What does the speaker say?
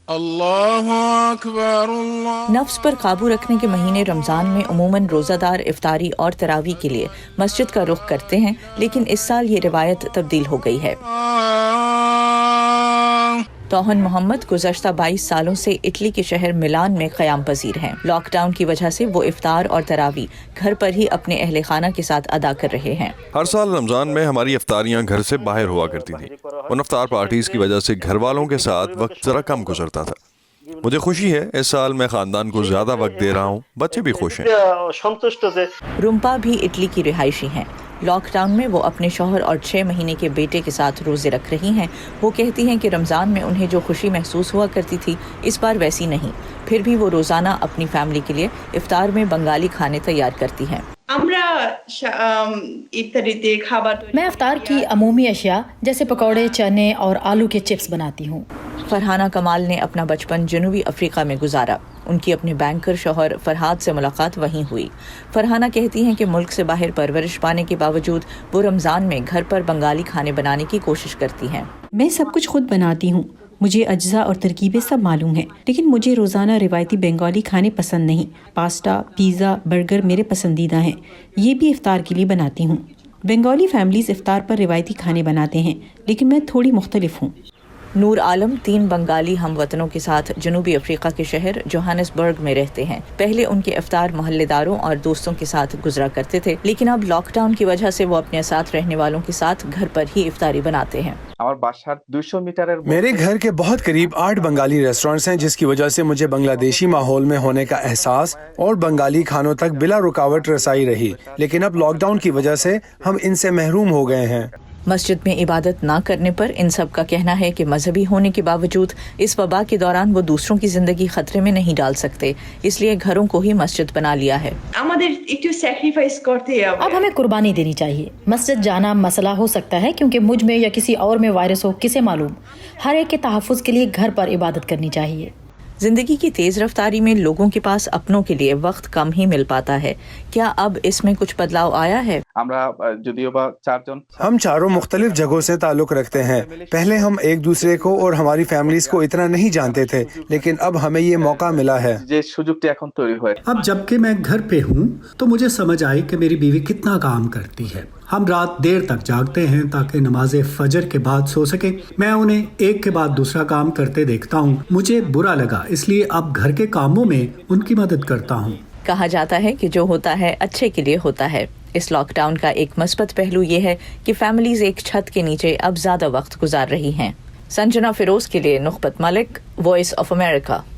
اللہ اکبر اللہ۔ نفس پر قابو رکھنے کے مہینے رمضان میں عموماً روزہ دار افطاری اور تراویح کے لیے مسجد کا رخ کرتے ہیں، لیکن اس سال یہ روایت تبدیل ہو گئی ہے۔ توہن محمد گزشتہ 22 سالوں سے اٹلی کے شہر ملان میں قیام پذیر ہیں۔ لاک ڈاؤن کی وجہ سے وہ افطار اور تراویح گھر پر ہی اپنے اہل خانہ کے ساتھ ادا کر رہے ہیں۔ ہر سال رمضان میں ہماری افطاریاں گھر سے باہر ہوا کرتی تھیں۔ ان افطار پارٹیز کی وجہ سے گھر والوں کے ساتھ وقت ذرا کم گزرتا تھا۔ مجھے خوشی ہے اس سال میں خاندان کو زیادہ وقت دے رہا ہوں، بچے بھی خوش ہیں۔ رومپا بھی اٹلی کی رہائشی ہیں۔ لاک ڈاؤن میں وہ اپنے شوہر اور 6 مہینے کے بیٹے کے ساتھ روزے رکھ رہی ہیں۔ وہ کہتی ہیں کہ رمضان میں انہیں جو خوشی محسوس ہوا کرتی تھی اس بار ویسی نہیں، پھر بھی وہ روزانہ اپنی فیملی کے لیے افطار میں بنگالی کھانے تیار کرتی ہیں۔ میں افطار کی عمومی اشیاء جیسے پکوڑے، چنے اور آلو کے چپس بناتی ہوں۔ فرحانہ کمال نے اپنا بچپن جنوبی افریقہ میں گزارا۔ ان کی اپنے بینکر شوہر فرحاد سے ملاقات وہیں ہوئی۔ فرحانہ کہتی ہیں کہ ملک سے باہر پرورش پانے کے باوجود وہ رمضان میں گھر پر بنگالی کھانے بنانے کی کوشش کرتی ہیں۔ میں سب کچھ خود بناتی ہوں، مجھے اجزاء اور ترکیبیں سب معلوم ہیں، لیکن مجھے روزانہ روایتی بنگالی کھانے پسند نہیں۔ پاستا، پیزا، برگر میرے پسندیدہ ہیں، یہ بھی افطار کے لیے بناتی ہوں۔ بنگالی فیملیز افطار پر روایتی کھانے بناتے ہیں، لیکن میں تھوڑی مختلف ہوں۔ نور عالم 3 بنگالی ہم وطنوں کے ساتھ جنوبی افریقہ کے شہر جوہانسبرگ میں رہتے ہیں۔ پہلے ان کے افطار محلے داروں اور دوستوں کے ساتھ گزرا کرتے تھے، لیکن اب لاک ڈاؤن کی وجہ سے وہ اپنے ساتھ رہنے والوں کے ساتھ گھر پر ہی افطاری بناتے ہیں۔ میرے گھر کے بہت قریب 8 بنگالی ریسٹورینٹس ہیں، جس کی وجہ سے مجھے بنگلہ دیشی ماحول میں ہونے کا احساس اور بنگالی کھانوں تک بلا رکاوٹ رسائی رہی، لیکن اب لاک ڈاؤن کی وجہ سے ہم ان سے محروم ہو گئے ہیں۔ مسجد میں عبادت نہ کرنے پر ان سب کا کہنا ہے کہ مذہبی ہونے کے باوجود اس وبا کے دوران وہ دوسروں کی زندگی خطرے میں نہیں ڈال سکتے، اس لیے گھروں کو ہی مسجد بنا لیا ہے۔ اب ہمیں قربانی دینی چاہیے۔ مسجد جانا مسئلہ ہو سکتا ہے کیونکہ مجھ میں یا کسی اور میں وائرس ہو، کسے معلوم۔ ہر ایک کے تحفظ کے لیے گھر پر عبادت کرنی چاہیے۔ زندگی کی تیز رفتاری میں لوگوں کے پاس اپنوں کے لیے وقت کم ہی مل پاتا ہے۔ کیا اب اس میں کچھ بدلاؤ آیا ہے؟ ہم چاروں مختلف جگہوں سے تعلق رکھتے ہیں۔ پہلے ہم ایک دوسرے کو اور ہماری فیملیز کو اتنا نہیں جانتے تھے، لیکن اب ہمیں یہ موقع ملا ہے۔ اب جب کہ میں گھر پہ ہوں تو مجھے سمجھ آئی کہ میری بیوی کتنا کام کرتی ہے۔ ہم رات دیر تک جاگتے ہیں تاکہ نماز فجر کے بعد سو سکے۔ میں انہیں ایک کے بعد دوسرا کام کرتے دیکھتا ہوں، مجھے برا لگا، اس لیے اب گھر کے کاموں میں ان کی مدد کرتا ہوں۔ کہا جاتا ہے کہ جو ہوتا ہے اچھے کے لیے ہوتا ہے۔ اس لاک ڈاؤن کا ایک مثبت پہلو یہ ہے کہ فیملیز ایک چھت کے نیچے اب زیادہ وقت گزار رہی ہیں۔ سنجنا فیروز کے لیے نخبت ملک، وائس آف امریکہ۔